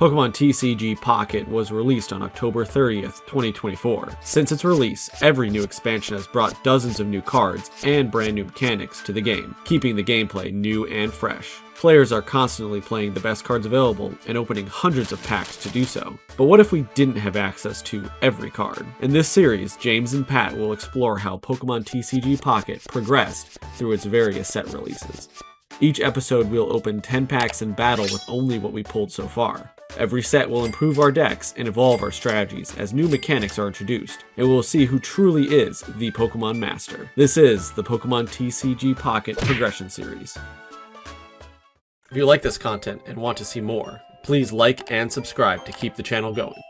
Pokemon TCG Pocket was released on October 30th, 2024. Since its release, every new expansion has brought dozens of new cards and brand new mechanics to the game, keeping the gameplay new and fresh. Players are constantly playing the best cards available and opening hundreds of packs to do so. But what if we didn't have access to every card? In this series, James and Pat will explore how Pokemon TCG Pocket progressed through its various set releases. Each episode we'll open 10 packs and battle with only what we pulled so far. Every set will improve our decks and evolve our strategies as new mechanics are introduced, and we'll see who truly is the Pokemon Master. This is the Pokemon TCG Pocket Progression Series. If you like this content and want to see more, please like and subscribe to keep the channel going.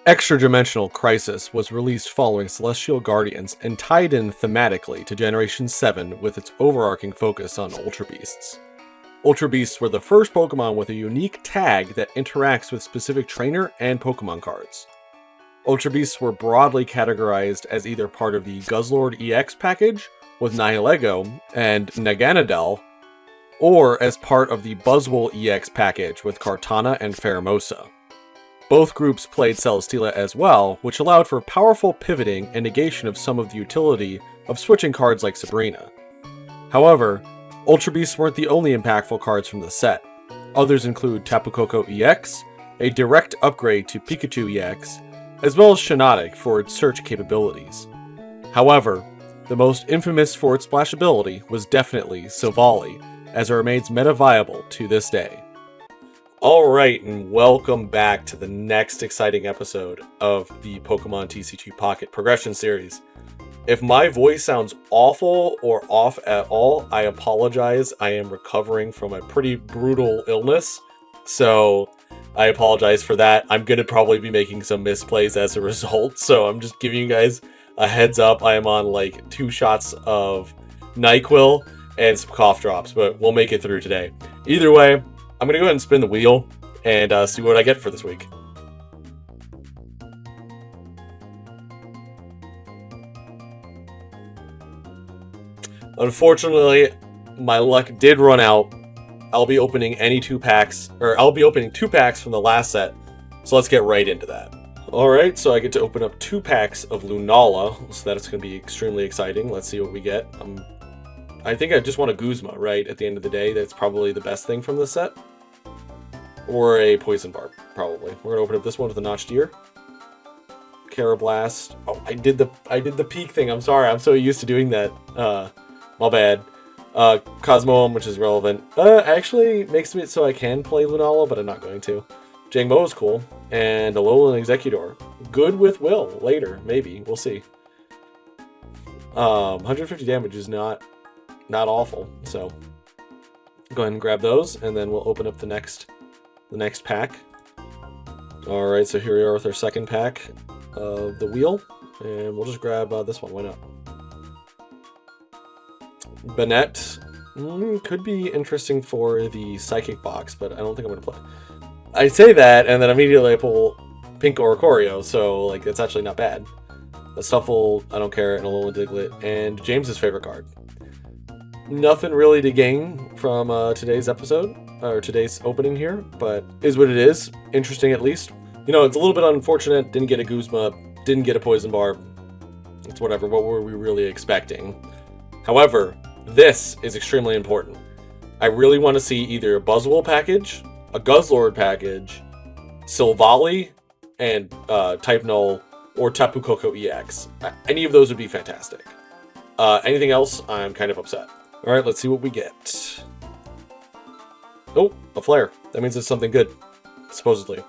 Extra Dimensional Crisis was released following Celestial Guardians and tied in thematically to Generation 7 with its overarching focus on Ultra Beasts. Ultra Beasts were the first Pokemon with a unique tag that interacts with specific trainer and Pokemon cards. Ultra Beasts were broadly categorized as either part of the Guzzlord EX package with Nihilego and Naganadel, or as part of the Buzzwole EX package with Kartana and Pheromosa. Both groups played Celesteela as well, which allowed for powerful pivoting and negation of some of the utility of switching cards like Sabrina. However, Ultra Beasts weren't the only impactful cards from the set. Others include Tapu Koko EX, a direct upgrade to Pikachu EX, as well as Shiinotic for its search capabilities. However, the most infamous for its splashability was definitely Silvally, as it remains meta-viable to this day. Alright, and welcome back to the next exciting episode of the Pokemon TCG Pocket Progression Series. If my voice sounds awful or off at all, I apologize. I am recovering from a pretty brutal illness, so I apologize for that. I'm going to probably be making some misplays as a result, so I'm just giving you guys a heads up. I am on like 2 shots of NyQuil and some cough drops, but we'll make it through today. Either way, I'm going to go ahead and spin the wheel and see what I get for this week. Unfortunately, my luck did run out. I'll be opening 2 packs from the last set, so let's get right into that. Alright, so I get to open up 2 packs of Lunala, so that's going to be extremely exciting. Let's see what we get. I think I just want a Guzma, right? At the end of the day, that's probably the best thing from this set. Or a Poison Barb, probably. We're going to open up this one with a Notched Ear. Carablast. Oh, I did the peak thing. I'm sorry. I'm so used to doing that. My bad. Cosmoem, which is relevant. Actually makes it so I can play Lunala, but I'm not going to. Jangmo is cool. And Alolan Executor. Good with Will later, maybe. We'll see. 150 damage is not awful, so go ahead and grab those, and then we'll open up the next pack. Alright, so here we are with our second pack of the wheel, and we'll just grab this one. Why not? Banette could be interesting for the Psychic box, but I don't think I'm going to play. I say that, and then immediately I pull Pink Oricorio, so like that's actually not bad. The Stuffle, I don't care, and Alolan Diglett, and James's favorite card. Nothing really to gain from today's episode, or today's opening here, but is what it is. Interesting at least. You know, it's a little bit unfortunate, didn't get a Guzma, didn't get a Poison Barb. It's whatever, what were we really expecting? However, this is extremely important. I really want to see either a Buzzwole package, a Guzzlord package, Silvally, and Type Null, or Tapu Koko EX. Any of those would be fantastic. Anything else, I'm kind of upset. Alright, let's see what we get. Oh, a Flare. That means it's something good, supposedly.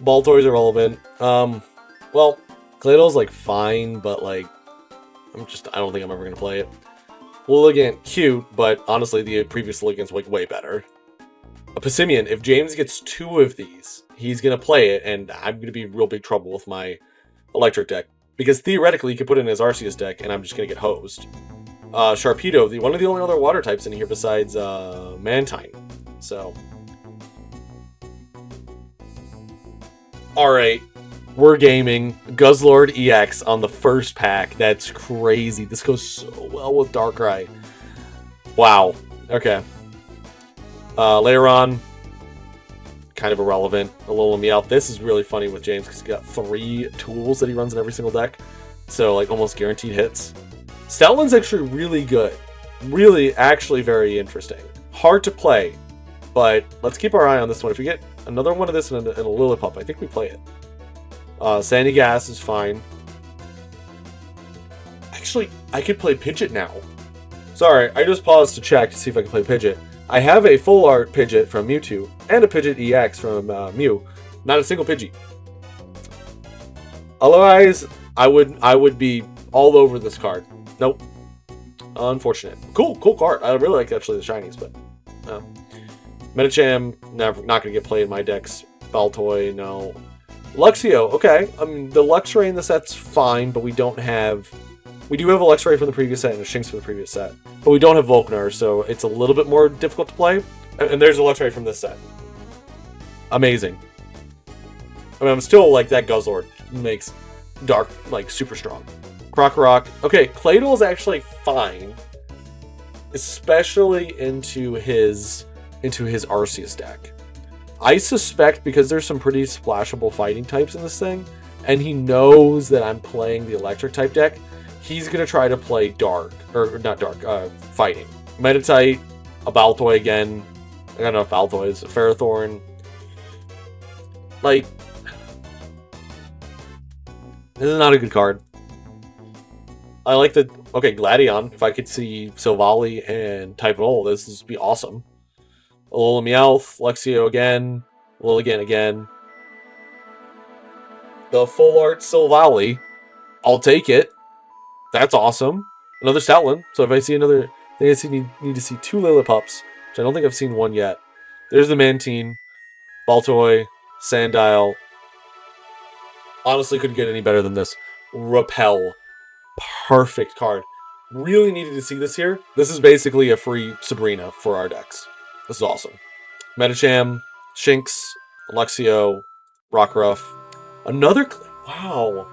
Ball toys are relevant. Well, Gladle's like fine, but like, I don't think I'm ever gonna play it. Lilligant, cute, but honestly, the previous Lilligant's like way better. A Passimian, if James gets 2 of these, he's gonna play it, and I'm gonna be in real big trouble with my electric deck. Because theoretically, he could put it in his Arceus deck, and I'm just gonna get hosed. Sharpedo, one of the only other water types in here besides Mantine. So, alright, we're gaming Guzzlord EX on the first pack. That's crazy. This goes so well with Darkrai. Wow. Okay. Later on, kind of irrelevant. Alolan Meowth. This is really funny with James because he's got 3 tools that he runs in every single deck. So, like, almost guaranteed hits. Stoutland's actually really good. Really, actually very interesting. Hard to play, but let's keep our eye on this one. If we get another one of this and a Lillipup, I think we play it. Sandy Gas is fine. Actually, I could play Pidgeot now. Sorry, I just paused to check to see if I can play Pidgeot. I have a full art Pidgeot from Mewtwo and a Pidgeot EX from Mew. Not a single Pidgey. Otherwise, I would be all over this card. Nope. Unfortunate. Cool card. I really like actually the shinies, but no. Medicham, not gonna get played in my decks. Baltoy, no. Luxio, okay. I mean, the Luxray in the set's fine, but we do have a Luxray from the previous set and a Shinx from the previous set. But we don't have Volknar, so it's a little bit more difficult to play. And there's a Luxray from this set. Amazing. I mean, I'm still like, that Guzzlord makes Dark, like, super strong. Krokorok. Okay, Claydol is actually fine. Especially into his Arceus deck. I suspect because there's some pretty splashable fighting types in this thing, and he knows that I'm playing the electric type deck, he's gonna try to play dark, or not dark, fighting. Meditite, a Baltoy again. I got enough Baltoys. A Ferrothorn. Like, this is not a good card. I like the... Okay, Gladion. If I could see Silvally and Typhonol, this would be awesome. Alolan Meowth, Luxio again, Lilligant again. The full art Silvally. I'll take it. That's awesome. Another Stoutland. So if I see another... I think I need to see 2 Lillipups, which I don't think I've seen one yet. There's the Mantine, Baltoy, Sandile. Honestly, couldn't get any better than this. Repel. Perfect card. Really needed to see this here. This is basically a free Sabrina for our decks. This is awesome. Medicham, Shinx, Luxio, Rockruff. Another... Wow.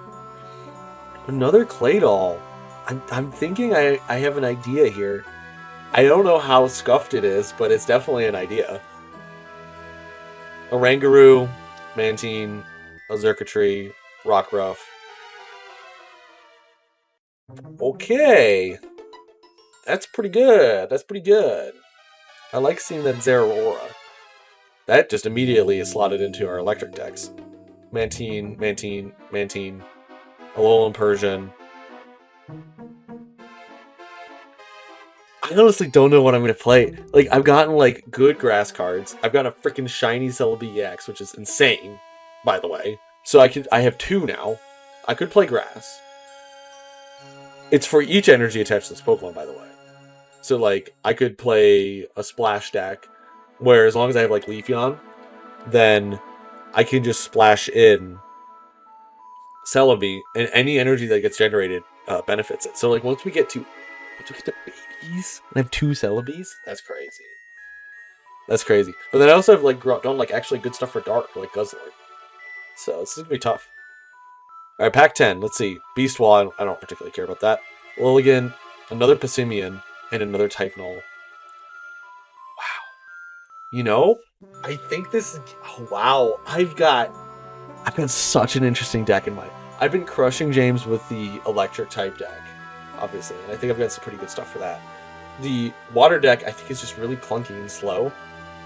Another Claydol. I'm thinking I have an idea here. I don't know how scuffed it is, but it's definitely an idea. Oranguru, Mantine, a Xurkitree, Rockruff. Okay. That's pretty good. That's pretty good. I like seeing that Zeraora. That just immediately is slotted into our electric decks. Mantine, Alolan Persian. I honestly don't know what I'm going to play. Like, I've gotten, like, good grass cards. I've got a freaking shiny Celebi EX, which is insane, by the way. So I have 2 now. I could play grass. It's for each energy attached to this Pokemon, by the way. So, like, I could play a Splash deck, where as long as I have, like, Leafeon, then I can just splash in Celebi, and any energy that gets generated benefits it. So, like, once we get to babies, and I have 2 Celebis, that's crazy. That's crazy. But then I also have, like, done, like, actually good stuff for Dark, like Guzzlord. So, this is gonna be tough. Alright, pack 10. Let's see. Beast Wall, I don't particularly care about that. Lilligant, another Passimian, and another Typhonol. Wow. You know, I think this is... Oh, wow. I've got such an interesting deck in mind. I've been crushing James with the electric type deck, obviously, and I think I've got some pretty good stuff for that. The water deck, I think, is just really clunky and slow.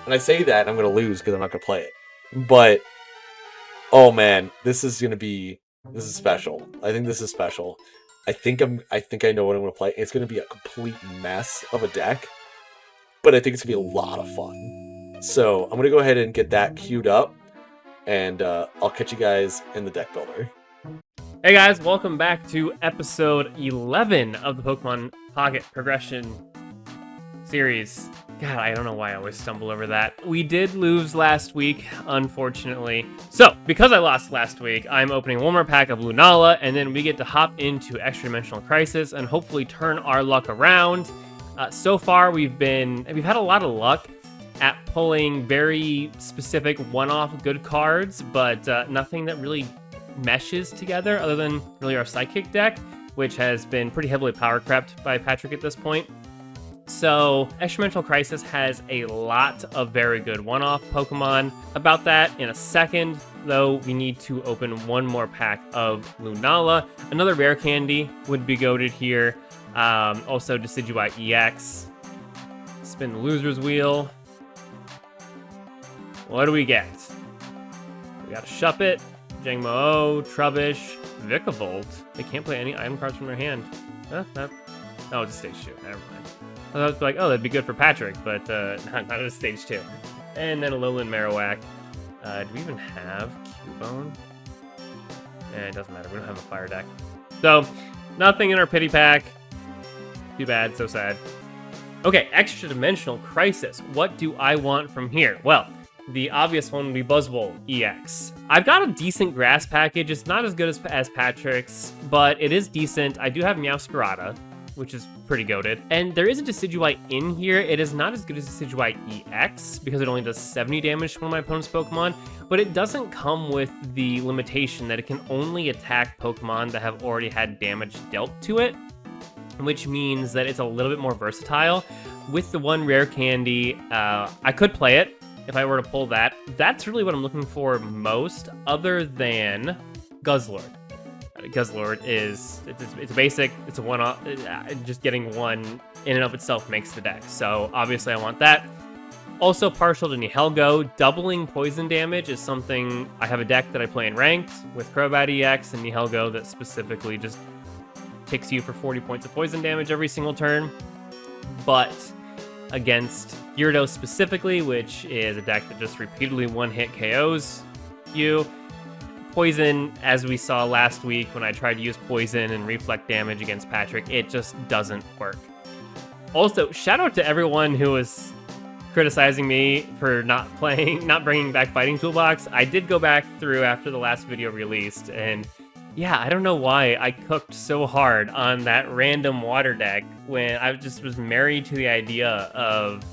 And I say that, I'm going to lose because I'm not going to play it. But, oh man, this is special. I think this is special. I think I know what I'm going to play. It's going to be a complete mess of a deck, but I think it's going to be a lot of fun. So I'm going to go ahead and get that queued up, and I'll catch you guys in the deck builder. Hey guys, welcome back to episode 11 of the Pokemon Pocket Progression series. God, I don't know why I always stumble over that. We did lose last week, unfortunately. So, because I lost last week, I'm opening one more pack of Lunala, and then we get to hop into Extra Dimensional Crisis and hopefully turn our luck around. So far, we've had a lot of luck at pulling very specific one-off good cards, but nothing that really meshes together other than really our Psychic deck, which has been pretty heavily power crept by Patrick at this point. So, Extradimensional Crisis has a lot of very good one-off Pokemon. About that in a second, though, we need to open one more pack of Lunala. Another rare candy would be goated here. Also, Decidueye EX. Spin the loser's wheel. What do we get? We got a Shuppet, Jangmo-O, Trubbish, Vikavolt. They can't play any item cards from their hand. Oh, it's a stage 2. Never mind. I was like, oh, that'd be good for Patrick, but not at a stage 2. And then a Alolan Marowak. Do we even have Cubone? It doesn't matter. We don't have a fire deck. So, nothing in our pity pack. Too bad. So sad. Okay, Extra Dimensional Crisis. What do I want from here? Well, the obvious one would be Buzzwole EX. I've got a decent grass package. It's not as good as Patrick's, but it is decent. I do have Meowscarada, which is pretty goated. And there is a Decidueye in here. It is not as good as Decidueye EX because it only does 70 damage to one of my opponent's Pokemon, but it doesn't come with the limitation that it can only attack Pokemon that have already had damage dealt to it, which means that it's a little bit more versatile. With the one rare candy, I could play it if I were to pull that. That's really what I'm looking for most, other than Guzzlord. Guzzlord is, it's a basic, it's a one-off, just getting one in and of itself makes the deck. So obviously I want that. Also partial to Nihilego. Doubling poison damage is something, I have a deck that I play in ranked with Crobat EX and Nihilego that specifically just ticks you for 40 points of poison damage every single turn. But against Gyarados specifically, which is a deck that just repeatedly one-hit KOs you, Poison, as we saw last week when I tried to use Poison and reflect damage against Patrick, it just doesn't work. Also, shout out to everyone who was criticizing me for not bringing back Fighting Toolbox. I did go back through after the last video released, and yeah, I don't know why I cooked so hard on that random water deck when I just was married to the idea of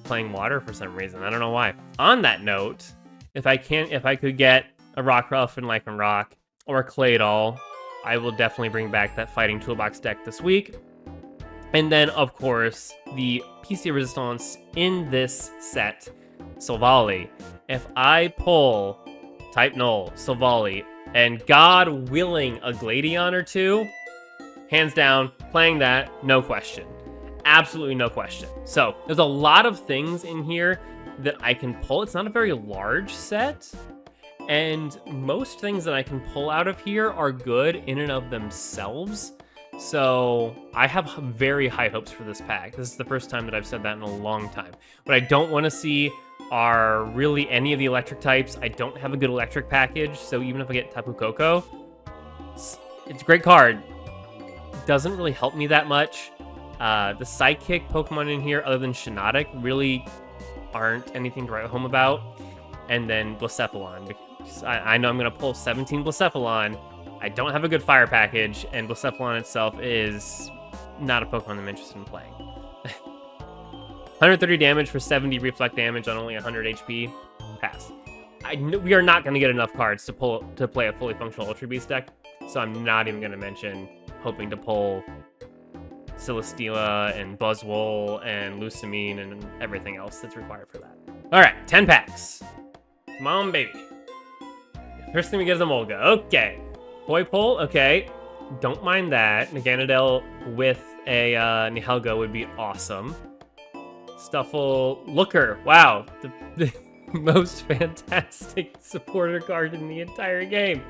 playing water for some reason. I don't know why. On that note, if I could get a Rockruff and Lycanroc, or a Claydol, I will definitely bring back that Fighting Toolbox deck this week. And then, of course, the piece de resistance in this set, Silvally. If I pull Type Null, Silvally, and God willing, a Gladion or two, hands down, playing that, no question. Absolutely no question. So, there's a lot of things in here that I can pull. It's not a very large set, and most things that I can pull out of here are good in and of themselves. So I have very high hopes for this pack. This is the first time that I've said that in a long time. What I don't want to see are really any of the electric types. I don't have a good electric package, so even if I get Tapu Koko, it's a great card. It doesn't really help me that much. The Psychic Pokemon in here, other than Shiinotic, really aren't anything to write home about. And then Blacephalon. I know I'm going to pull 17 Blacephalon. I don't have a good fire package, and Blacephalon itself is not a Pokemon I'm interested in playing. 130 damage for 70 reflect damage on only 100 HP. Pass. We are not going to get enough cards to play a fully functional Ultra Beast deck, so I'm not even going to mention hoping to pull Celesteela and Buzzwole and Lusamine and everything else that's required for that. All right, 10 packs. Come on, baby. First thing we get is a Molga. Okay. Boy pull. Okay. Don't mind that. Naganadel with a Nihilego would be awesome. Stuffle. Looker. Wow. The most fantastic supporter card in the entire game.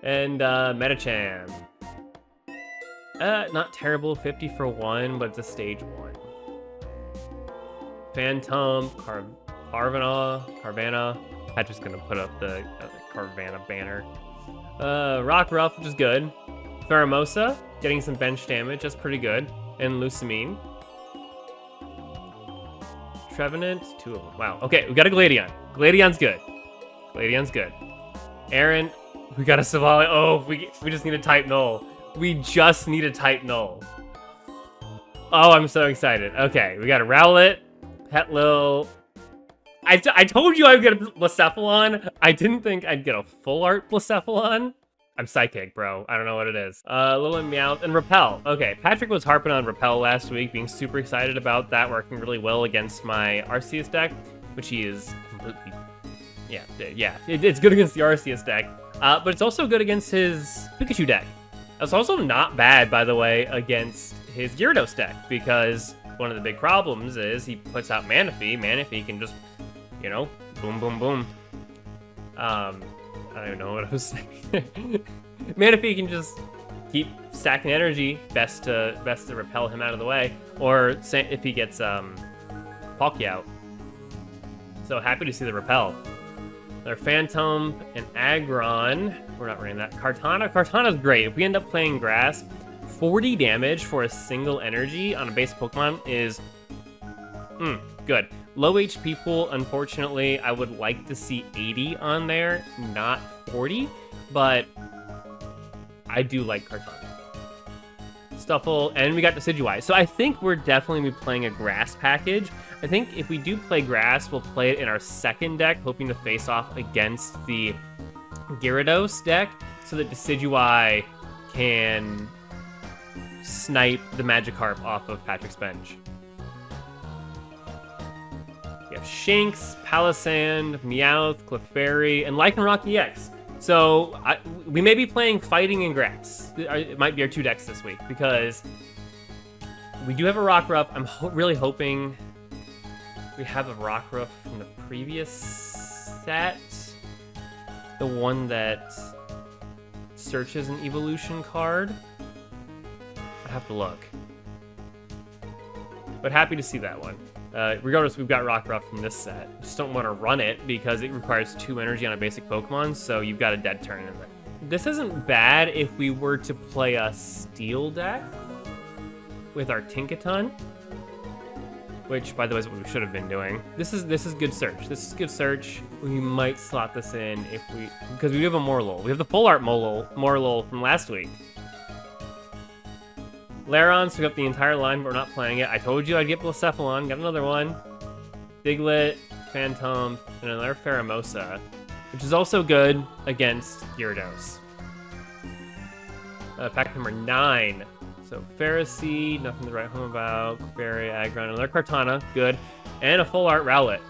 And Metacham. Not terrible. 50 for 1, but it's a stage 1. Phantom. Carvanha. I'm just gonna put up the Carvanha banner. Rockruff, which is good. Pheromosa, getting some bench damage, that's pretty good. And Lusamine. Trevenant, 2 of them. Wow. Okay, we got a Gladion. Gladion's good. Gladion's good. Aaron, we got a Silvally. Oh, we just need a Type Null. We just need a Type Null. Oh, I'm so excited. Okay, we got a Rowlet, Petlil. I told you I would get a Blacephalon. I didn't think I'd get a full art Blacephalon, I'm psychic, bro. I don't know what it is. Little Meowth and Repel. Okay, Patrick was harping on Repel last week, being super excited about that working really well against my Arceus deck, which he is completely... Yeah. It's good against the Arceus deck, but it's also good against his Pikachu deck. It's also not bad, by the way, against his Gyarados deck, because one of the big problems is he puts out Manaphy. Manaphy can just, you know, boom, boom, boom. I don't even know what I was saying. Manaphy can just keep stacking energy, best to repel him out of the way, or say if he gets Palkia out. So happy to see the repel. Their Phantom and Aggron. We're not running that. Kartana. Kartana's great. If we end up playing grass, 40 damage for a single energy on a base Pokemon is good. Low HP pool, unfortunately, I would like to see 80 on there, not 40, but I do like Kartana. Stuffle, and we got Decidueye. So I think we're definitely be playing a grass package. I think if we do play grass, we'll play it in our second deck, hoping to face off against the Gyarados deck, so that Decidueye can snipe the Magikarp off of Patrick's bench. We have Shinx, Palisand, Meowth, Clefairy, and Lycanroc EX. So we may be playing Fighting and Grass. It might be our two decks this week, because we do have a Rockruff. I'm really hoping we have a Rockruff from the previous set. The one that searches an evolution card. I have to look. But happy to see that one. Regardless, we've got Rockruff from this set. Just don't want to run it because it requires 2 energy on a basic Pokemon, so you've got a dead turn in there. This isn't bad if we were to play a Steel deck with our Tinkaton, which, by the way, is what we should have been doing. This is good search. This is good search. We might slot this in because we do have a Morlul. We have the full art Morlul from last week. Lairon, so we got the entire line, but we're not playing it. I told you I'd get Blacephalon, got another one. Diglett, Phantom, and another Pheromosa, which is also good against Gyarados. Pack number 9. So Pharisee, nothing to write home about. Clefairy, Aggron, another Kartana, good. And a full art Rowlet.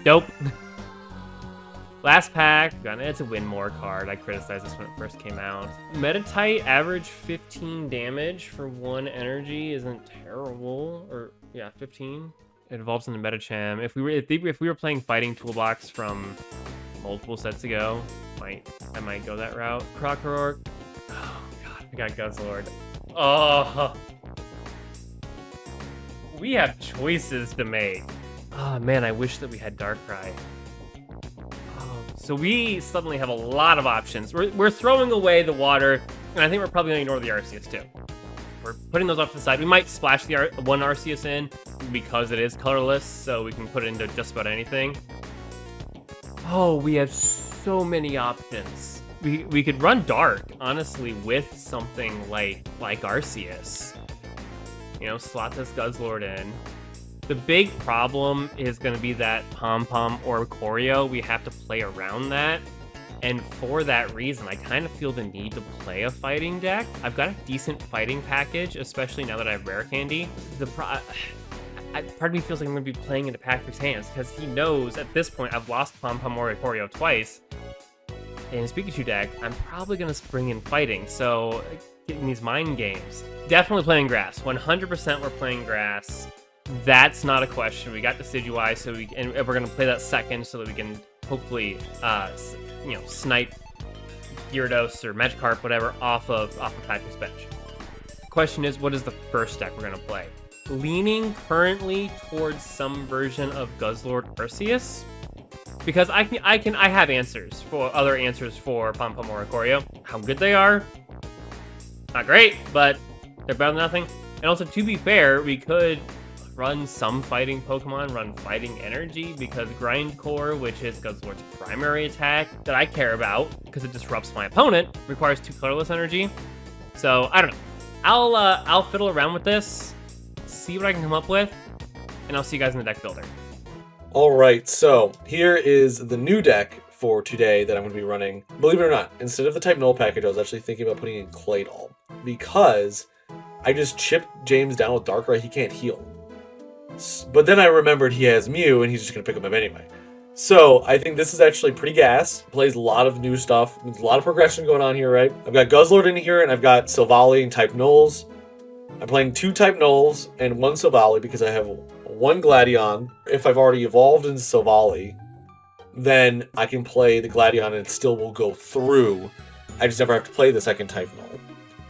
Dope. Last pack, it's a win more card. I criticized this when it first came out. Metatite, average 15 damage for 1 energy isn't terrible. Or, yeah, 15. It evolves into Metacham. If we were playing Fighting Toolbox from multiple sets ago, I might go that route. Crocorock. Oh, God, we got Guzzlord. Oh. We have choices to make. Oh, man, I wish that we had Darkrai. So we suddenly have a lot of options. We're throwing away the water, and I think we're probably going to ignore the Arceus too. We're putting those off to the side. We might splash the one Arceus in because it is colorless, so we can put it into just about anything. Oh, we have so many options. We could run Dark, honestly, with something like Arceus. You know, slot this Guzzlord in. The big problem is going to be that Pom-Pom or Choreo. We have to play around that. And for that reason, I kind of feel the need to play a fighting deck. I've got a decent fighting package, especially now that I have Rare Candy. Part of me feels like I'm going to be playing into Patrick's hands because he knows at this point I've lost Pom-Pom or Choreo twice. In his Pikachu deck, I'm probably going to bring in fighting. So getting these mind games. Definitely playing grass. 100% we're playing grass. That's not a question. We got Decidueye, so and we're gonna play that second so that we can hopefully, snipe Gyarados or Magikarp, whatever, off of Patrick's bench. The question is, what is the first deck we're gonna play? Leaning currently towards some version of Guzzlord Arceus, because I have other answers for Pom-Pom or Choreo. How good they are, not great, but they're better than nothing. And also, to be fair, we could run some fighting Pokemon, run fighting energy, because Grindcore, which is Guzzlord's primary attack that I care about because it disrupts my opponent, requires 2 colorless energy. So I don't know. I'll fiddle around with this, see what I can come up with, and I'll see you guys in the deck builder. Alright, so here is the new deck for today that I'm going to be running. Believe it or not, instead of the type null package, I was actually thinking about putting in Claydol, because I just chipped James down with Darkrai. He can't heal. But then I remembered he has Mew, and he's just going to pick him up anyway. So I think this is actually pretty gas. Plays a lot of new stuff. There's a lot of progression going on here, right? I've got Guzzlord in here, and I've got Silvally and type nulls. I'm playing 2 type nulls and 1 Silvally because I have 1 Gladion. If I've already evolved into Silvally, then I can play the Gladion and it still will go through. I just never have to play the second type null.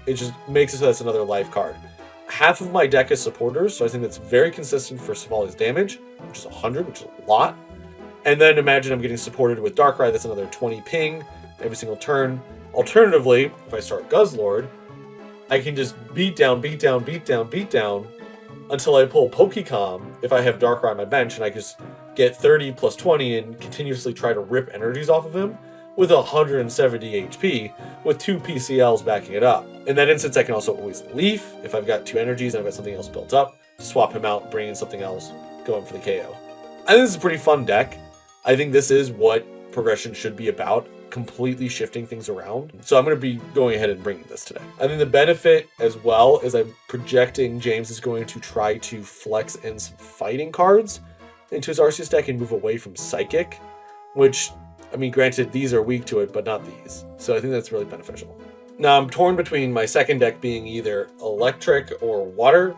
It just makes it so that's another life card. Half of my deck is supporters, so I think that's very consistent for Silvally's damage, which is 100, which is a lot. And then imagine I'm getting supported with Darkrai, that's another 20 ping every single turn. Alternatively, if I start Guzzlord, I can just beat down until I pull Pokecom if I have Darkrai on my bench, and I just get 30 plus 20 and continuously try to rip energies off of him with 170 HP with 2 PCLs backing it up. In that instance, I can also always Leaf if I've got 2 energies and I've got something else built up, swap him out, bring in something else, go in for the KO. I think this is a pretty fun deck. I think this is what progression should be about, completely shifting things around. So I'm going to be going ahead and bringing this today. I think the benefit as well is I'm projecting James is going to try to flex in some fighting cards into his Arceus deck and move away from Psychic, which, I mean, granted, these are weak to it, but not these. So I think that's really beneficial. Now I'm torn between my second deck being either electric or water.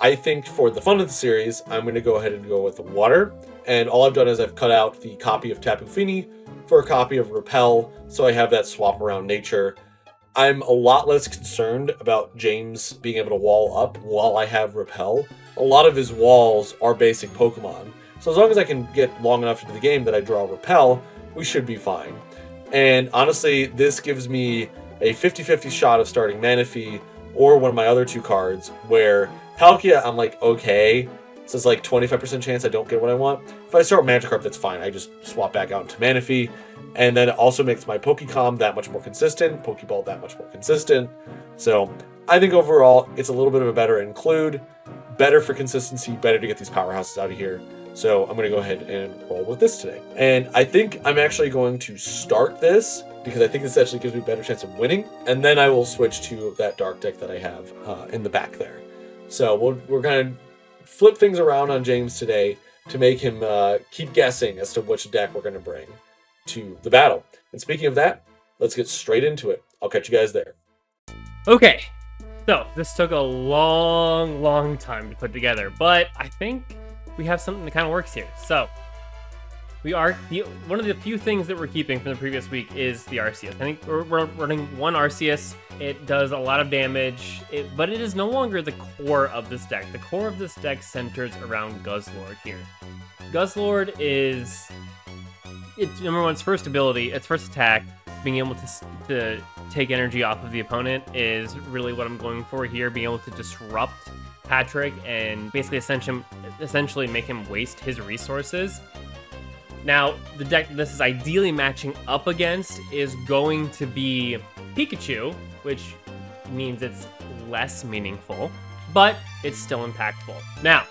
I think for the fun of the series, I'm going to go ahead and go with the water. And all I've done is I've cut out the copy of Tapu Fini for a copy of Repel, so I have that swap around nature. I'm a lot less concerned about James being able to wall up while I have Repel. A lot of his walls are basic Pokemon. So as long as I can get long enough into the game that I draw Repel, we should be fine. And honestly, this gives me a 50-50 shot of starting Manaphy or one of my other 2 cards, where Palkia, I'm like, okay, so it's like 25% chance I don't get what I want. If I start Magikarp, that's fine. I just swap back out into Manaphy. And then it also makes my Pokecom that much more consistent, Pokeball that much more consistent. So I think overall, it's a little bit of a better include, better for consistency, better to get these powerhouses out of here. So I'm going to go ahead and roll with this today. And I think I'm actually going to start this because I think this actually gives me a better chance of winning. And then I will switch to that dark deck that I have in the back there. So we're going to flip things around on James today to make him keep guessing as to which deck we're going to bring to the battle. And speaking of that, let's get straight into it. I'll catch you guys there. Okay, so this took a long time to put together, but I think we have something that kind of works here. So one of the few things that we're keeping from the previous week is the Arceus. I think we're running 1 Arceus. It does a lot of damage, but it is no longer the core of this deck. The core of this deck centers around Guzzlord here. Guzzlord is number 1, its first ability, its first attack, being able to take energy off of the opponent is really what I'm going for here, being able to disrupt Patrick and basically essentially make him waste his resources. Now, the deck this is ideally matching up against is going to be Pikachu, which means it's less meaningful, but it's still impactful. Now,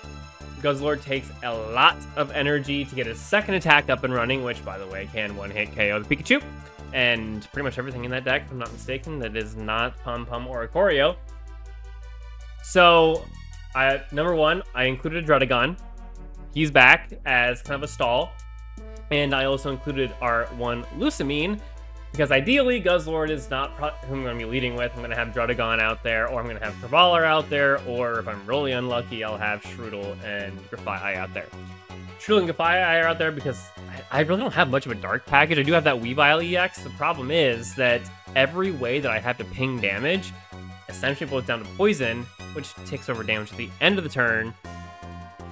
Guzzlord takes a lot of energy to get his second attack up and running, which, by the way, can one-hit KO the Pikachu, and pretty much everything in that deck, if I'm not mistaken, that is not Pum or Ikorio. So, number 1, I included a Druddigon. He's back as kind of a stall. And I also included our 1 Lusamine, because ideally Guzzlord is not who I'm going to be leading with. I'm going to have Druddigon out there, or I'm going to have Cravalor out there, or if I'm really unlucky, I'll have Strudel and Grafai out there. Strudel and Grafai are out there because I really don't have much of a dark package. I do have that Weavile EX. The problem is that every way that I have to ping damage essentially boils down to poison, which takes over damage at the end of the turn,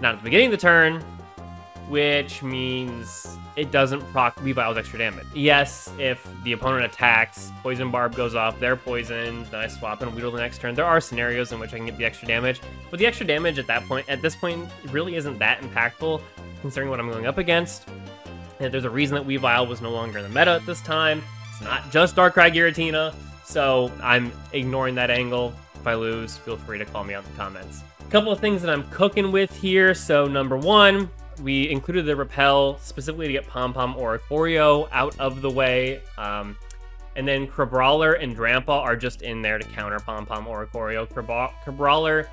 not at the beginning of the turn, which means it doesn't proc Weavile's extra damage. Yes, if the opponent attacks, Poison Barb goes off, they're poisoned, then I swap and Weedle the next turn. There are scenarios in which I can get the extra damage, but the extra damage at this point, really isn't that impactful considering what I'm going up against. And there's a reason that Weavile was no longer in the meta at this time. It's not just Darkrai Giratina, so I'm ignoring that angle. If I lose, feel free to call me out in the comments. A couple of things that I'm cooking with here. So number 1, we included the repel specifically to get Pom Pom or Oricorio out of the way. And then Crabrawler and Drampa are just in there to counter Pom Pom or Oricorio. Crabrawler,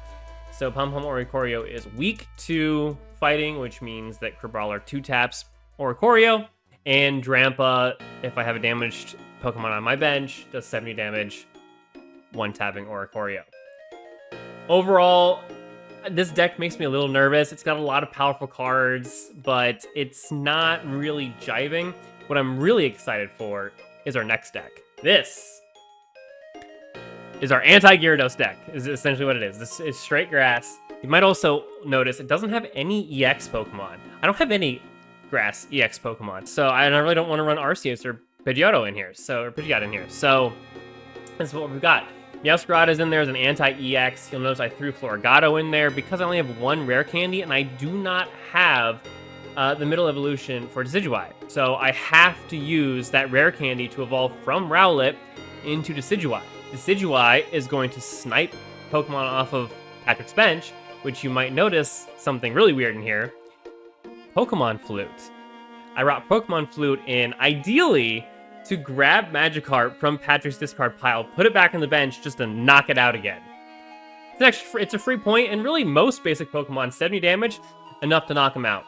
so Pom Pom or Oricorio is weak to fighting, which means that Crabrawler 2-taps Oricorio. And Drampa, if I have a damaged Pokemon on my bench, does 70 damage, 1-tapping Oricorio. Overall, this deck makes me a little nervous. It's got a lot of powerful cards, but it's not really jiving. What I'm really excited for is our next deck. This is our anti-Gyarados deck, is essentially what it is. This is straight grass. You might also notice it doesn't have any EX Pokemon. I don't have any grass EX Pokemon, so I really don't want to run Arceus or Pidgeotto in here, or Pidgeot in here. So this is what we've got. Meowscarada is in there as an anti-EX. You'll notice I threw Floragato in there because I only have one rare candy, and I do not have the middle evolution for Decidueye. So I have to use that rare candy to evolve from Rowlet into Decidueye. Decidueye is going to snipe Pokemon off of Patrick's bench, which you might notice something really weird in here. Pokemon Flute. I brought Pokemon Flute in, ideally, to grab Magikarp from Patrick's discard pile, put it back on the bench just to knock it out again. It's a free point, and really most basic Pokemon, 70 damage, enough to knock them out.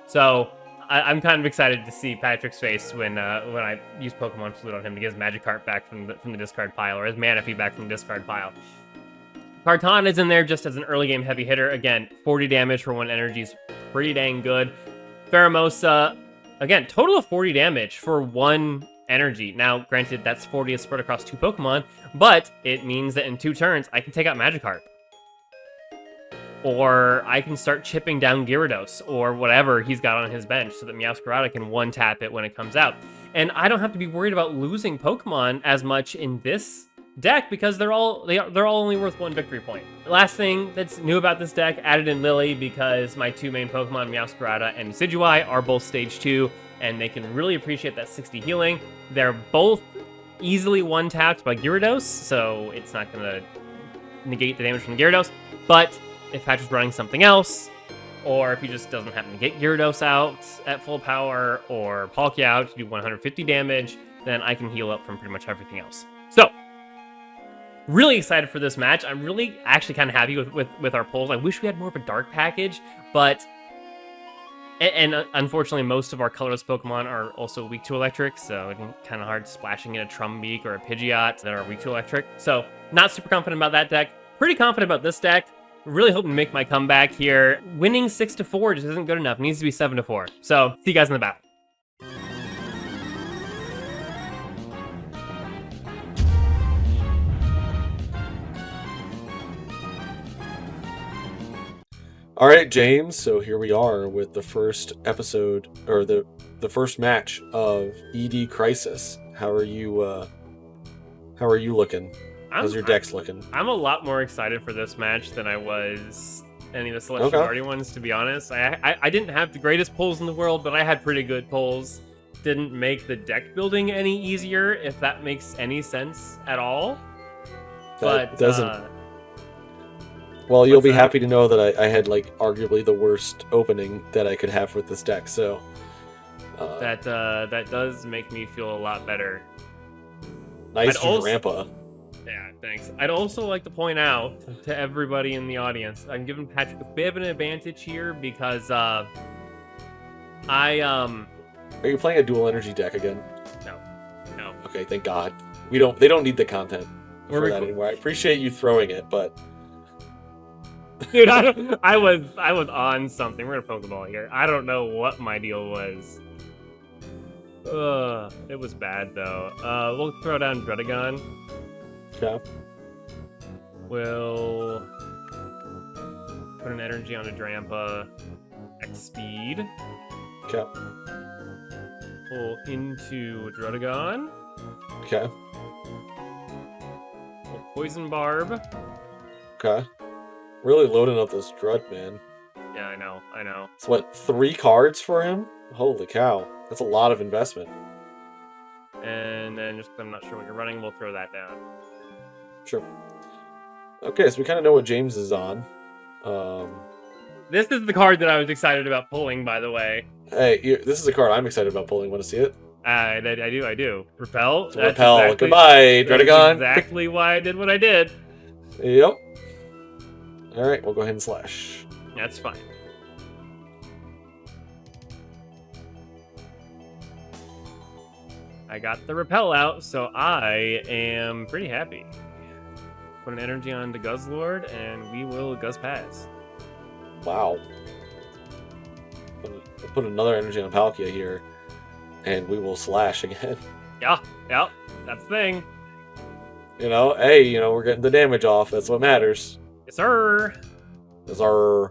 So I'm kind of excited to see Patrick's face when I use Pokemon Flute on him to get his Magikarp back from the discard pile, or his Manaphy back from the discard pile. Kartana is in there just as an early game heavy hitter. Again, 40 damage for 1 energy is pretty dang good. Pheromosa, again, total of 40 damage for 1 energy. Now, granted, that's 40 is spread across 2 Pokemon, but it means that in 2 turns, I can take out Magikarp. Or I can start chipping down Gyarados, or whatever he's got on his bench, so that Meowscarada can 1-tap it when it comes out. And I don't have to be worried about losing Pokemon as much in this deck, because they're all only worth 1 victory point. The last thing that's new about this deck, added in Lily, because my 2 main Pokemon, Meowscarada and Decidueye, are both stage 2, and they can really appreciate that 60 healing. They're both easily 1-tapped by Gyarados, so it's not going to negate the damage from Gyarados. But if Patrick's running something else, or if he just doesn't happen to get Gyarados out at full power, or Palkia out to do 150 damage, then I can heal up from pretty much everything else. So, really excited for this match. I'm really actually kind of happy with our pulls. I wish we had more of a dark package, but... And unfortunately, most of our colorless Pokemon are also weak to electric, so it's kind of hard splashing in a Trumbeak or a Pidgeot that are weak to electric. So, not super confident about that deck. Pretty confident about this deck. Really hoping to make my comeback here. Winning 6-4 just isn't good enough. It needs to be 7-4. So, see you guys in the battle. All right, James. So here we are with the first episode, or the first match of ED Crisis. How are you looking? How's your decks looking? I'm a lot more excited for this match than I was any of the Celestial Guardian ones, to be honest. I didn't have the greatest pulls in the world, but I had pretty good pulls. Didn't make the deck building any easier, if that makes any sense at all. That doesn't. Well, you'll be happy to know that I had, like, arguably the worst opening that I could have with this deck, so... That does make me feel a lot better. Nice Rampa. Yeah, thanks. I'd also like to point out to everybody in the audience, I'm giving Patrick a bit of an advantage here, because, Are you playing a dual energy deck again? No. Okay, thank God. They don't need the content for that anymore. I appreciate you throwing it, but... Dude, I was on something. We're gonna Pokeball here. I don't know what my deal was. It was bad though. We'll throw down Druddigon. Okay. We'll put an energy on a Drampa. X speed. Okay. Pull into Druddigon. Okay. We'll Poison Barb. Okay. Really loading up this Drud, man. Yeah, I know. It's what, 3 cards for him? Holy cow. That's a lot of investment. And then, just because I'm not sure what you're running, we'll throw that down. Sure. Okay, so we kind of know what James is on. This is the card that I was excited about pulling, by the way. Hey, this is a card I'm excited about pulling. Want to see it? I do. Repel. So Repel. Goodbye, Dredagon. Exactly why I did what I did. Yep. All right, we'll go ahead and slash. That's fine. I got the Repel out, so I am pretty happy. Put an energy on the Guzzlord, and we will Guzz pass. Wow. We'll put another energy on Palkia here, and we will slash again. Yeah, that's the thing. You know, hey, we're getting the damage off. That's what matters. Yes, sir. Is our...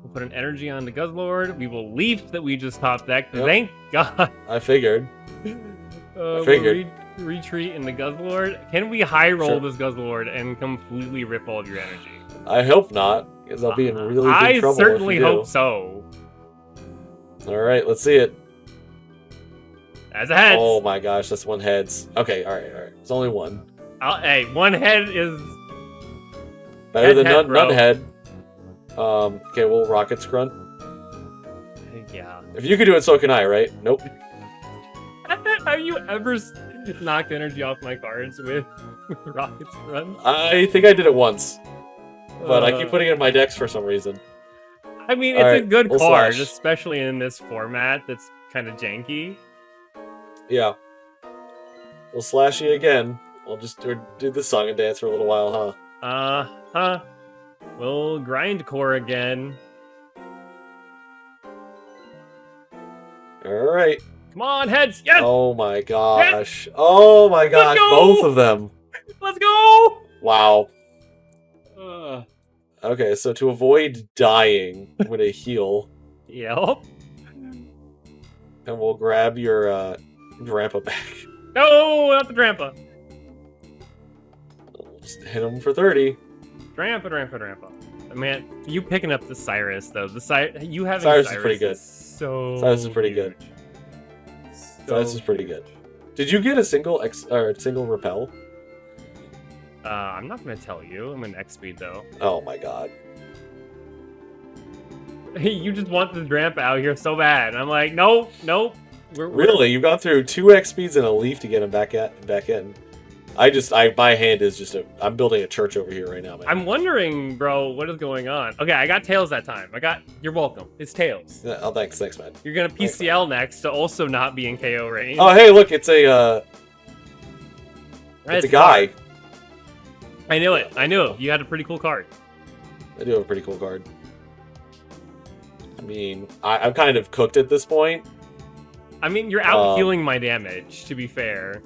We'll put an energy on the Guzzlord. We will Leaf that we just top decked. Yep. Thank God. I figured. I figured. We'll retreat in the Guzzlord. Can we high roll Sure. this Guzzlord and completely rip all of your energy? I hope not, because I'll be in really big trouble. I certainly if you do. hope so. All right, let's see it. As a heads. Oh my gosh, that's one heads. Okay, all right. It's only one. Hey, one head is Better than head, bro. none head. Okay, we'll Rocket Grunt. Yeah. If you could do it, so can I, right? Nope. Have you ever knocked energy off my cards with Rocket's Run? I think I did it once, but I keep putting it in my decks for some reason. I mean, it's Alright, a good we'll card, slash. especially in this format that's kind of janky. Yeah. We'll slash you again. We'll just do the song and dance for a little while, huh? We'll Grindcore again. Alright. Come on, heads! Yes! Oh my gosh. Oh my gosh, go! both of them. Let's go! Wow. Okay, so to avoid dying, I'm gonna heal. Yep. And we'll grab your Drampa back. No, not the Drampa. We'll just hit him for 30. Drampa. Man, you picking up the Cyrus, though. You having Cyrus Cyrus is pretty good. So Cyrus is pretty good. So Cyrus is pretty good. Did you get a single single repel? I'm not gonna tell you. I'm an X speed though. Oh my god. You just want the Drampa out here so bad. I'm like, nope. Really? You got through 2 X speeds and a leaf to get him back in. My hand is just I'm building a church over here right now, man. I'm wondering, bro, what is going on? Okay, I got Tails that time. You're welcome. It's Tails. Yeah, oh, thanks, man. You're gonna PCL next to also not be in KO range. Oh, hey, look, it's a guy. I knew it. You had a pretty cool card. I do have a pretty cool card. I mean, I'm kind of cooked at this point. I mean, you're out healing my damage, to be fair.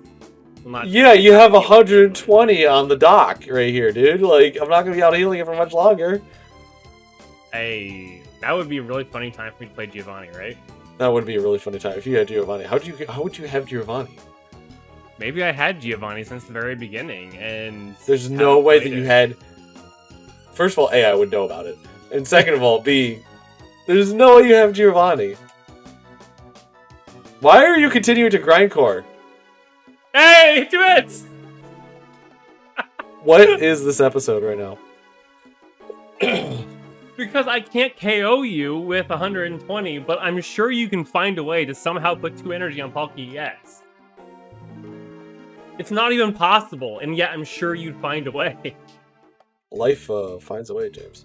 Yeah, you have 120 on the dock right here, dude. Like, I'm not going to be out healing it for much longer. Hey, that would be a really funny time for me to play Giovanni, right? That would be a really funny time if you had Giovanni. How would you have Giovanni? Maybe I had Giovanni since the very beginning, and... There's no way that you had... First of all, A, I would know about it. And second of all, B, there's no way you have Giovanni. Why are you continuing to grindcore? Hey, 2 hits! What is this episode right now? Because I can't KO you with 120, but I'm sure you can find a way to somehow put 2 energy on Palkia EX. It's not even possible, and yet I'm sure you'd find a way. Life finds a way, James.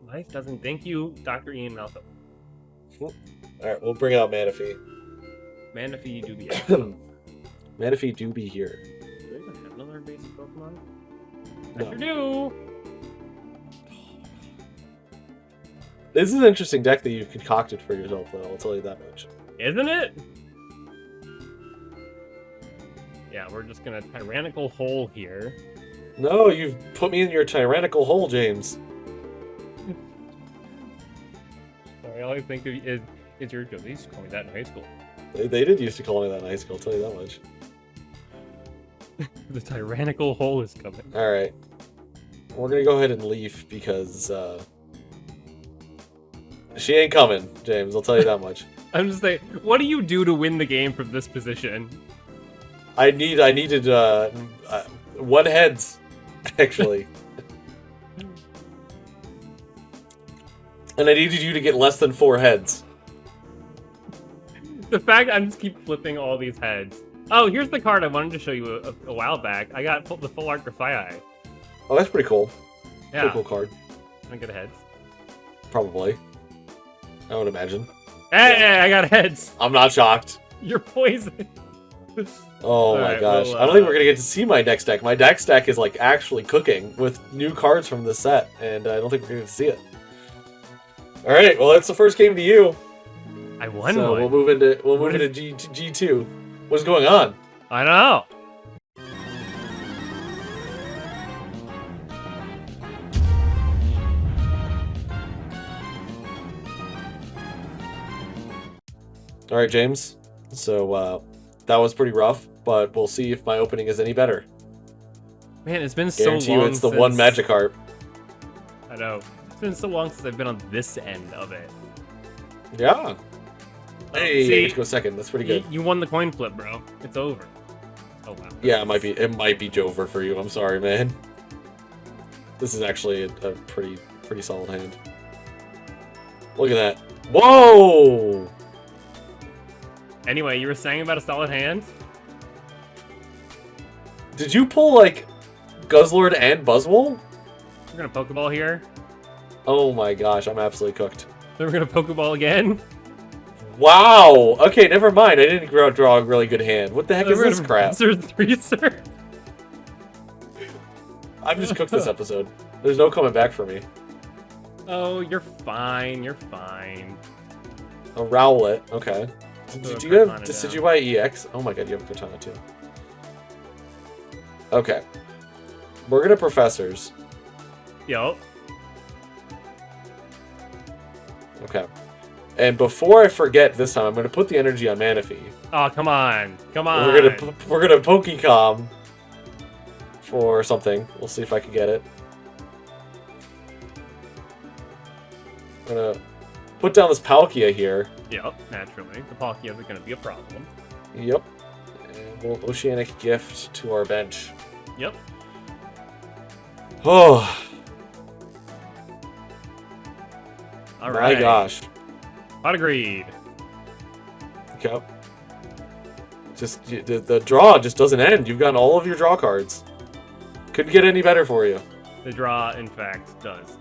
Life doesn't. Thank you, Dr. Ian Malcolm. Alright, we'll bring out Manaphy. Manaphy do be Manaphy do be here. Do I even have another basic Pokemon? No. I sure do! This is an interesting deck that you concocted for yourself, though, I'll tell you that much. Isn't it? Yeah, we're just gonna Tyrannical Hole here. No, you've put me in your tyrannical hole, James. Sorry, all I think of is your... They used to call me that in high school. They did used to call me that in high school, I'll tell you that much. The Tyrannical Hole is coming. Alright. We're gonna go ahead and leave because, she ain't coming, James, I'll tell you that much. I'm just saying, what do you do to win the game from this position? I needed, one heads, actually. And I needed you to get less than 4 heads. The fact I just keep flipping all these heads. Oh, here's the card I wanted to show you a while back. I got the full art Grafii. Oh, that's pretty cool. Yeah. Pretty cool card. I get heads. Probably. I would imagine. Hey, I got heads. I'm not shocked. You're poisoned. Oh my gosh. I don't think we're gonna get to see my next deck. My deck stack is like actually cooking with new cards from the set, and I don't think we're gonna get to see it. Alright, well that's the first game to you. I won So one. we'll move into G2. What's going on? I don't know. Alright, James. So that was pretty rough, but we'll see if my opening is any better. Man, it's been so Guarantee long you it's the one Magikarp. I know. It's been so long since I've been on this end of it. Yeah. Hey, See, I get to go second. That's pretty good. You won the coin flip, bro. It's over. Oh wow. Yeah, it might be Jover for you. I'm sorry, man. This is actually a pretty solid hand. Look at that. Whoa! Anyway, you were saying about a solid hand? Did you pull like Guzzlord and Buzzwole? We're gonna Pokeball here. Oh my gosh, I'm absolutely cooked. Then we're gonna Pokeball again. Wow! Okay, never mind. I didn't draw a really good hand. What the heck is We're this gonna crap? Monster 3, sir. I'm just cooked this episode. There's no coming back for me. Oh, you're fine. You're fine. A Rowlet. Okay. Put Do you have Cortana Decidueye EX? Oh my god, you have a Cortana too. Okay. We're gonna Professors. Yo. Okay. And before I forget this time, I'm gonna put the energy on Manaphy. Oh, come on. Come on. We're gonna Pokecom for something. We'll see if I can get it. I'm gonna put down this Palkia here. Yep, naturally. The Palkia is gonna be a problem. Yep. And we'll Oceanic Gift to our bench. Yep. Oh. All right. My gosh. Not agreed. Okay. Just the draw just doesn't end. You've gotten all of your draw cards. Couldn't get any better for you. The draw, in fact, does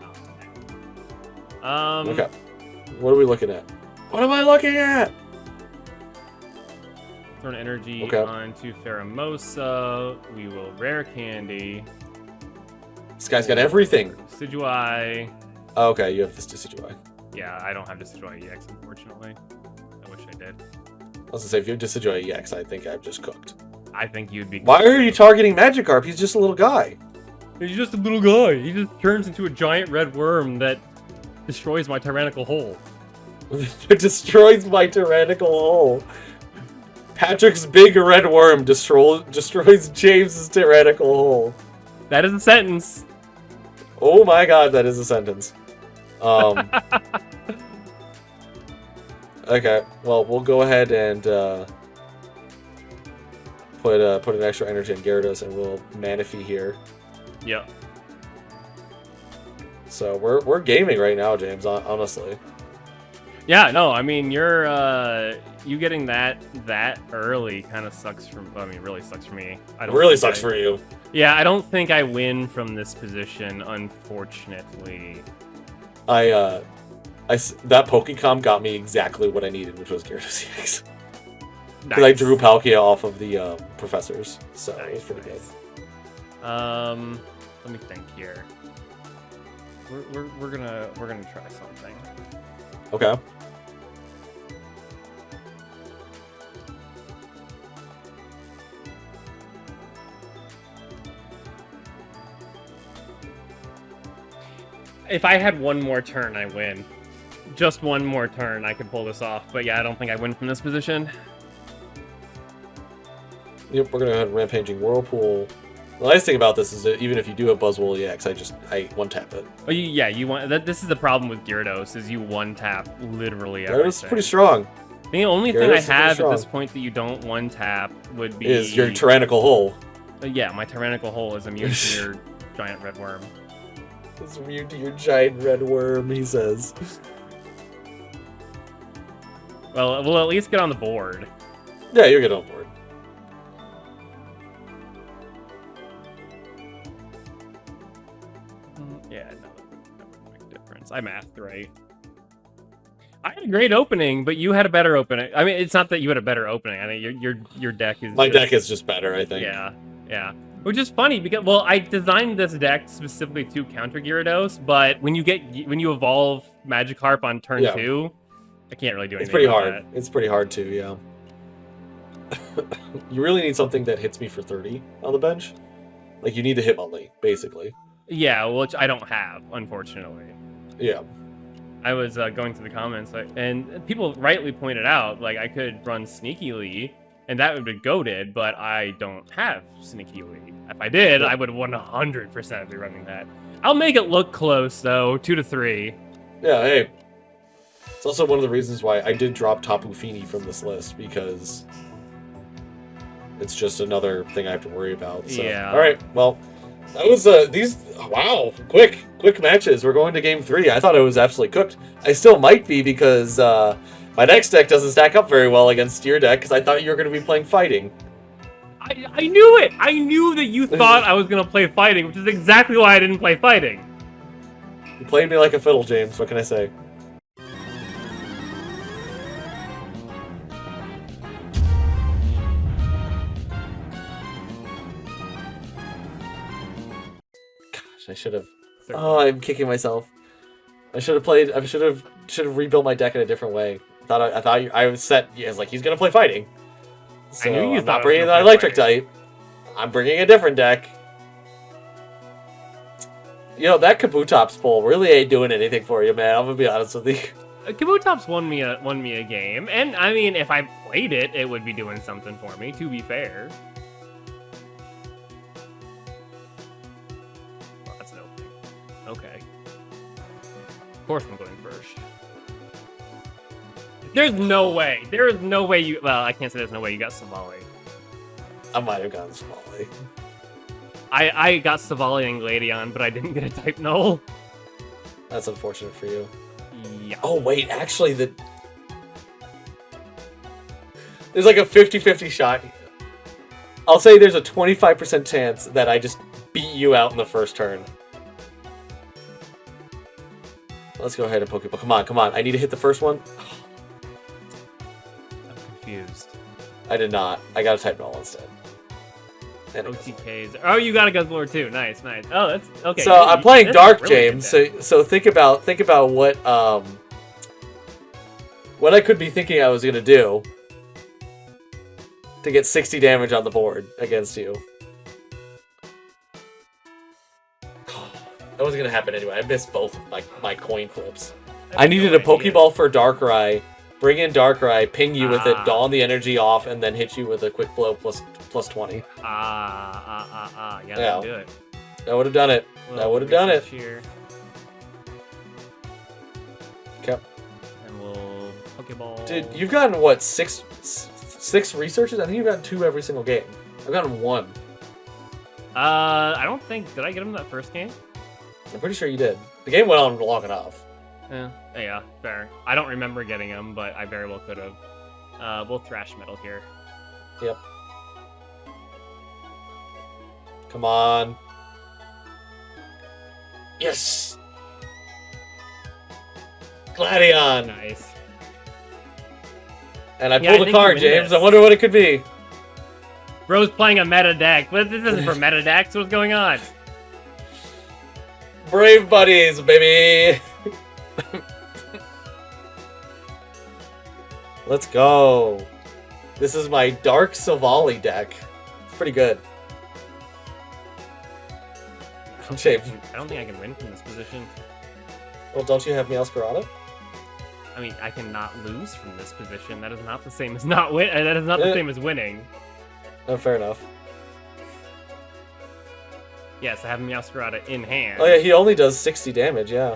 not. Okay. What are we looking at? What am I looking at? Turn energy Okay. onto Pheromosa. We will rare candy. This guy's got everything. Decidueye. Oh, okay, you have this Decidueye. Yeah, I don't have Decidueye EX, unfortunately. I wish I did. I was gonna say, if you have Decidueye EX, I think I'm just cooked. I think you'd be. Why are you targeting Magikarp? He's just a little guy. He's just a little guy. He just turns into a giant red worm that destroys my Tyrannical hole. It destroys my Tyrannical hole. Patrick's big red worm destroys James's Tyrannical hole. That is a sentence. Oh my god, that is a sentence. Okay, well, we'll go ahead and put an extra energy in Gyarados, and we'll Manaphy here. Yep. So we're gaming right now, James. Honestly. Yeah, no, I mean you getting that early kind of sucks really sucks for me. Really sucks for you. Yeah, I don't think I win from this position, unfortunately. That Pokecom got me exactly what I needed, which was Gyarados EX. Because I drew Palkia off of the Professors, so it was pretty good. Let me think here. We're gonna try something. Okay. If I had one more turn, I win. Just one more turn, I could pull this off. But yeah, I don't think I win from this position. Yep, we're gonna have Rampaging Whirlpool. The nice thing about this is that even if you do have Buzzwole EX, I one-tap it. Oh, you want that? This is the problem with Gyarados, is you one-tap literally everything. Gyarados is pretty strong. The only thing I have at this point that you don't one-tap would be... Is your Tyrannical hole. Yeah, my Tyrannical hole is immune to your giant red worm. It's immune to your giant red worm, he says. Well, we'll at least get on the board. Yeah, you'll get on board. Yeah, no, that wouldn't make a difference. I mathed right. I had a great opening, but you had a better opening. I mean, it's not that you had a better opening. I think your deck is. My deck is just better, I think. Yeah. Which is funny because, well, I designed this deck specifically to counter Gyarados, but when you evolve Magikarp on turn 2, I can't really do anything. It's pretty about hard. that. It's pretty hard too, yeah. You really need something that hits me for 30 on the bench. Like, you need to hit Hitmonlee, basically. Yeah, which I don't have, unfortunately. Yeah. I was going through the comments, and people rightly pointed out, like, I could run Sneaky, and that would be goated, but I don't have Sneaky. If I did, I would 100% be running that. I'll make it look close, though, 2 to 3. Yeah, hey. It's also one of the reasons why I did drop Tapu Fini from this list, because it's just another thing I have to worry about. So. Yeah. All right, well, that was wow, quick matches. We're going to game 3. I thought it was absolutely cooked. I still might be because my next deck doesn't stack up very well against your deck because I thought you were going to be playing fighting. I knew it. I knew that you thought I was going to play fighting, which is exactly why I didn't play fighting. You played me like a fiddle, James. What can I say? I should have. Oh, I'm kicking myself. I should have played. I should have rebuilt my deck in a different way. I thought I was set. I was like, he's gonna play fighting. So I knew you I'm thought not bringing the electric type. I'm bringing a different deck. You know, that Kabutops pull really ain't doing anything for you, man. I'm gonna be honest with you. Kabutops won me a game, and I mean, if I played it, it would be doing something for me. To be fair. Okay. Of course I'm going first. There's no way. There is no way you... Well, I can't say there's no way you got Savali. I might have gotten Savali. I got Savali and Gladion, but I didn't get a type null. That's unfortunate for you. Yeah. Oh, wait. Actually, there's like a 50-50 shot. I'll say there's a 25% chance that I just beat you out in the first turn. Let's go ahead and Pokeball. Come on. I need to hit the first one. I'm confused. I did not. I got a type null instead. And OTKs. Oh, you got a Guzzlord too. Nice. Oh, that's okay. So I'm playing Dark, really James. So think about what I could be thinking I was gonna do to get 60 damage on the board against you. That wasn't gonna happen anyway. I missed both of my coin flips. I needed a Pokeball for Darkrai, bring in Darkrai, ping you with it, dawn the energy off, and then hit you with a quick blow plus 20. Yeah, Yeah. that'll do it. That would have done it. That would have done it. Here. Okay. And we'll Pokeball. Dude, you've gotten what, six researches? I think you've gotten 2 every single game. I've gotten 1. I don't think... Did I get him that first game? I'm pretty sure you did. The game went on long enough. Yeah, fair. I don't remember getting him, but I very well could have. We'll Thrash Metal here. Yep. Come on. Yes! Gladion! Nice. And I pulled a card, James. I wonder what it could be. Bro's playing a meta deck, but this isn't for meta decks. What's going on? Brave buddies, baby! Let's go. This is my Dark Savali deck. It's pretty good. James. I don't think I can win from this position. Well, don't you have Meowscarada? I mean, I cannot lose from this position. That is not the same as not win. That is not the same as winning. Oh, fair enough. Yes, I have Meowscarada in hand. Oh yeah, he only does 60 damage. Yeah.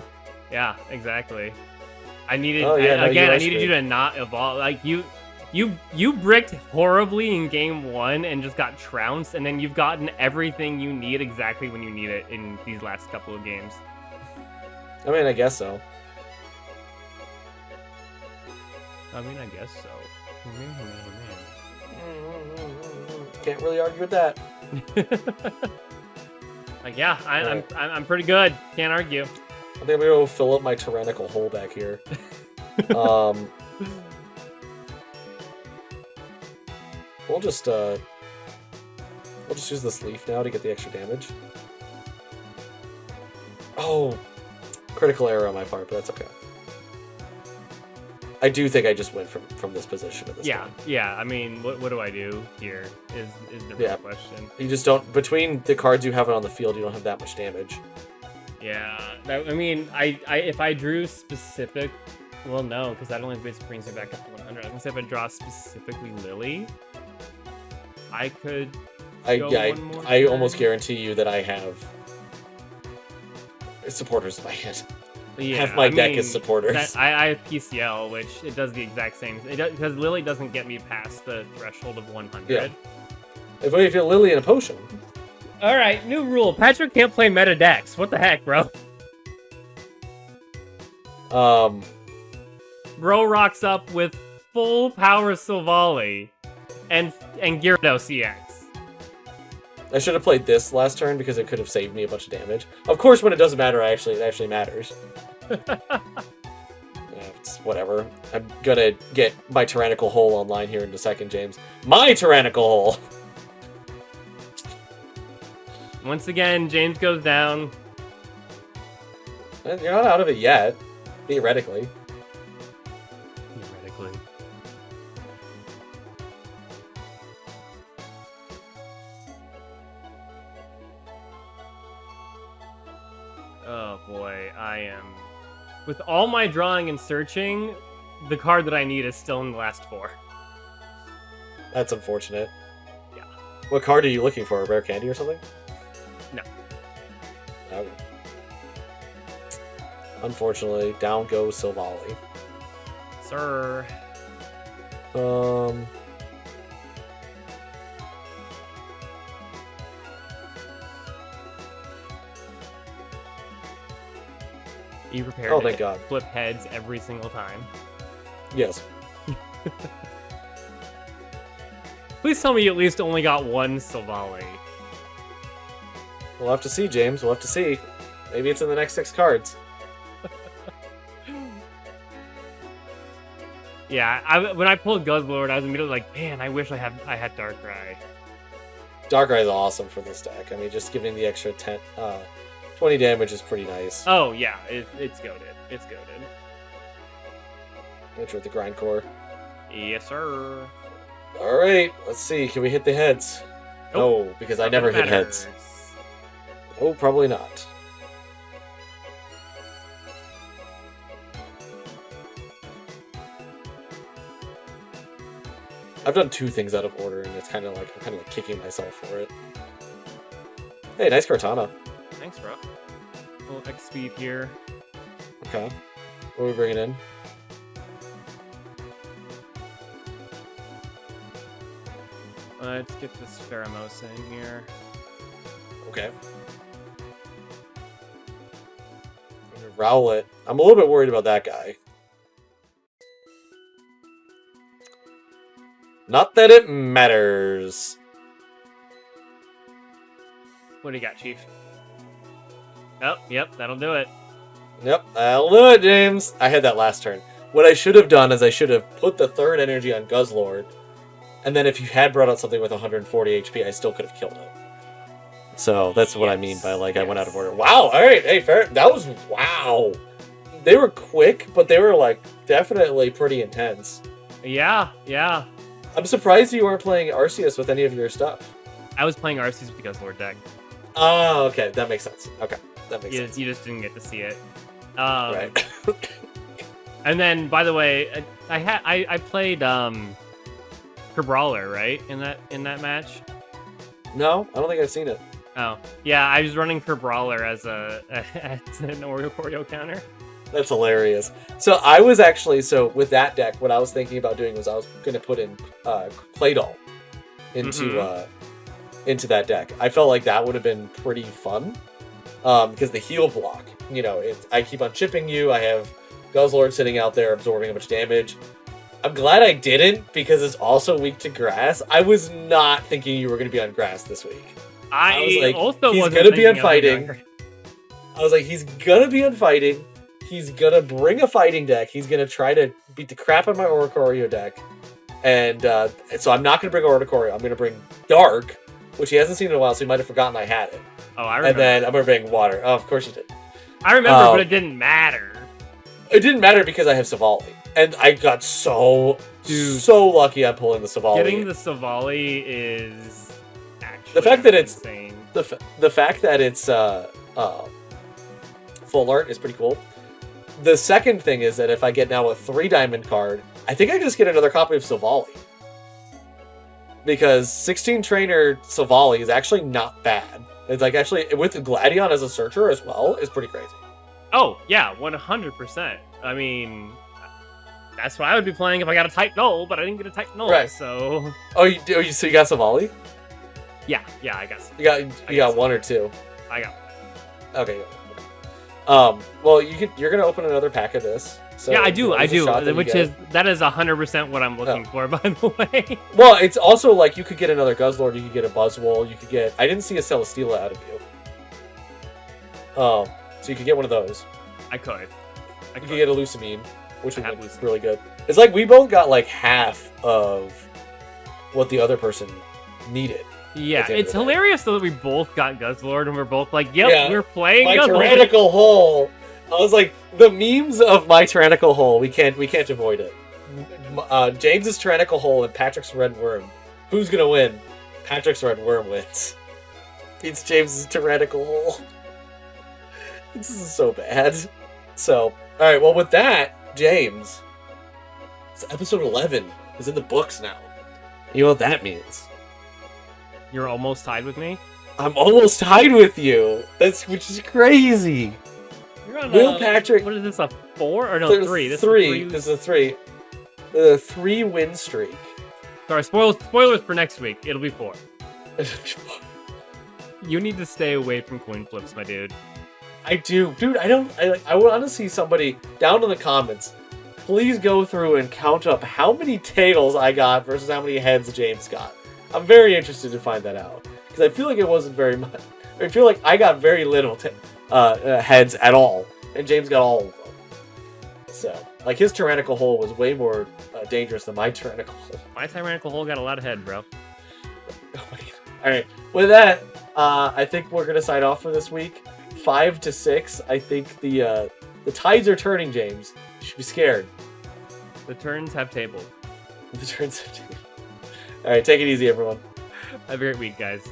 Yeah, exactly. I needed I needed you to not evolve. Like you bricked horribly in game 1 and just got trounced, and then you've gotten everything you need exactly when you need it in these last couple of games. I mean, I guess so. I mean, I guess so. Can't really argue with that. Like, yeah, I'm pretty good. Can't argue. I think I'm gonna fill up my Tyrannical hole back here. We'll just use this leaf now to get the extra damage. Oh, critical error on my part, but that's okay. I do think I just went from this position at this point. Yeah. I mean, what do I do here? Is the real question. You just don't, between the cards you have on the field, you don't have that much damage. Yeah, I mean, I if I drew specific, well, no, because that only basically brings me back up to 100. I was gonna say if I draw specifically Lily, I could. I almost guarantee you that I have supporters in my hand. Yeah, half my deck is supporters. I have PCL, which it does the exact same. Because Lily doesn't get me past the threshold of 100. Yeah. If you're Lily and a potion. All right, new rule. Patrick can't play meta decks. What the heck, bro? Bro rocks up with full power Silvally and Gyarados EX. I should have played this last turn because it could have saved me a bunch of damage. Of course, when it doesn't matter, it actually matters. Yeah, it's whatever. I'm gonna get my Tyrannical hole online here in a second, James. My Tyrannical hole! Once again, James goes down. You're not out of it yet, theoretically. Theoretically. Oh boy, I am... With all my drawing and searching, the card that I need is still in the last 4. That's unfortunate. Yeah. What card are you looking for? A rare candy or something? No. Okay. Unfortunately, down goes Silvally. Sir. You prepared Oh, to thank God. flip heads every single time. Yes. Please tell me you at least only got one Silvally. We'll have to see, James. We'll have to see. Maybe it's in the next 6 cards. Yeah, when I pulled Guzzlord, I was immediately like, man, I wish I had Darkrai. Darkrai is awesome for this deck. I mean, just giving the extra 20 damage is pretty nice. Oh, yeah, it's goated. It's goated. Enter with the Grindcore. Yes, sir. Alright, let's see. Can we hit the heads? Nope. No, because I never hit heads. Oh, probably not. I've done 2 things out of order, and it's kind of like I'm kicking myself for it. Hey, nice Cortana. Thanks, bro. A little X speed here. Okay. What are we bringing in? Let's get this Pheromosa in here. Okay. I'm gonna Rowlet. I'm a little bit worried about that guy. Not that it matters. What do you got, Chief? Oh, yep, that'll do it. Yep, that'll do it, James. I had that last turn. What I should have done is I should have put the 3rd energy on Guzzlord, and then if you had brought out something with 140 HP, I still could have killed it. So that's what I mean by, like, I went out of order. Wow, alright, hey, fair. That was, wow. They were quick, but they were, like, definitely pretty intense. Yeah, yeah. I'm surprised you weren't playing Arceus with any of your stuff. I was playing Arceus with the Guzzlord deck. Oh, okay, that makes sense. Okay, that makes sense. You just didn't get to see it. Right. And then, by the way, I played Brawler, right, in that match. No, I don't think I've seen it. Oh, yeah, I was running Brawler as an Oreo counter. That's hilarious. So I was actually, with that deck, what I was thinking about doing was I was going to put in Claydol into that deck. I felt like that would have been pretty fun. because the heal block, I keep on chipping you. I have Guzzlord sitting out there absorbing a bunch of damage. I'm glad I didn't, because it's also weak to grass. I was not thinking you were going to be on grass this week. I was like, also he's wasn't going to be on thinking fighting. I was like, he's going to be on fighting. He's going to bring a fighting deck. He's going to try to beat the crap out of my Oricorio deck. And so I'm not going to bring Oricorio. I'm going to bring Dark, which he hasn't seen in a while, so he might have forgotten I had it. Oh, I remember. And then I'm going to bring Water. Oh, of course you did. I remember, but it didn't matter. It didn't matter because I have Savali. And I got so lucky on pulling the Savali. Getting the Savali is actually the fact that it's insane. The fact that it's full art is pretty cool. The second thing is that if I get now a 3-diamond card, I think I just get another copy of Savali. Because 16 trainer Savali is actually not bad. It's like actually with Gladion as a searcher as well is pretty crazy. Oh yeah, 100%. I mean, that's what I would be playing if I got a type null, but I didn't get a type null, right. So. Oh, so you got Savali? Yeah, I guess. You got one or two. I got one. Okay. Well, you're gonna open another pack of this. So yeah, I do. That is 100% what I'm looking for, by the way. Well, it's also like you could get another Guzzlord, you could get a Buzzwole, you could get. I didn't see a Celesteela out of you. So you could get one of those. I could. You could get a Lucamine, which would be really good. It's like we both got like half of what the other person needed. Yeah, it's hilarious though that we both got Guzzlord and we're both like, yep, we're playing my Guzzlord. Tyrannical Hole. I was like, the memes of my Tyrannical Hole, we can't avoid it. James's Tyrannical Hole and Patrick's Red Worm. Who's gonna win? Patrick's Red Worm wins. It's James's Tyrannical Hole. This is so bad. So, alright, well with that, James, it's episode 11 is in the books now. You know what that means? You're almost tied with me? I'm almost tied with you. Which is crazy. You're on Will Patrick... What is this, a 4? Or no, 3? This is a 3. The 3-win streak. Sorry, spoilers for next week. It'll be 4. You need to stay away from coin flips, my dude. I do. Dude, I want to see somebody down in the comments. Please go through and count up how many tails I got versus how many heads James got. I'm very interested to find that out. Because I feel like it wasn't very much. I feel like I got very little heads at all. And James got all of them. So, like, his Tyrannical Hole was way more dangerous than my Tyrannical Hole. My Tyrannical Hole got a lot of head, bro. Oh my god. Alright, with that, I think we're going to sign off for this week. 5-6, I think the tides are turning, James. You should be scared. The turns have tabled. The turns have tabled. Alright, take it easy, everyone. Have a great week, guys.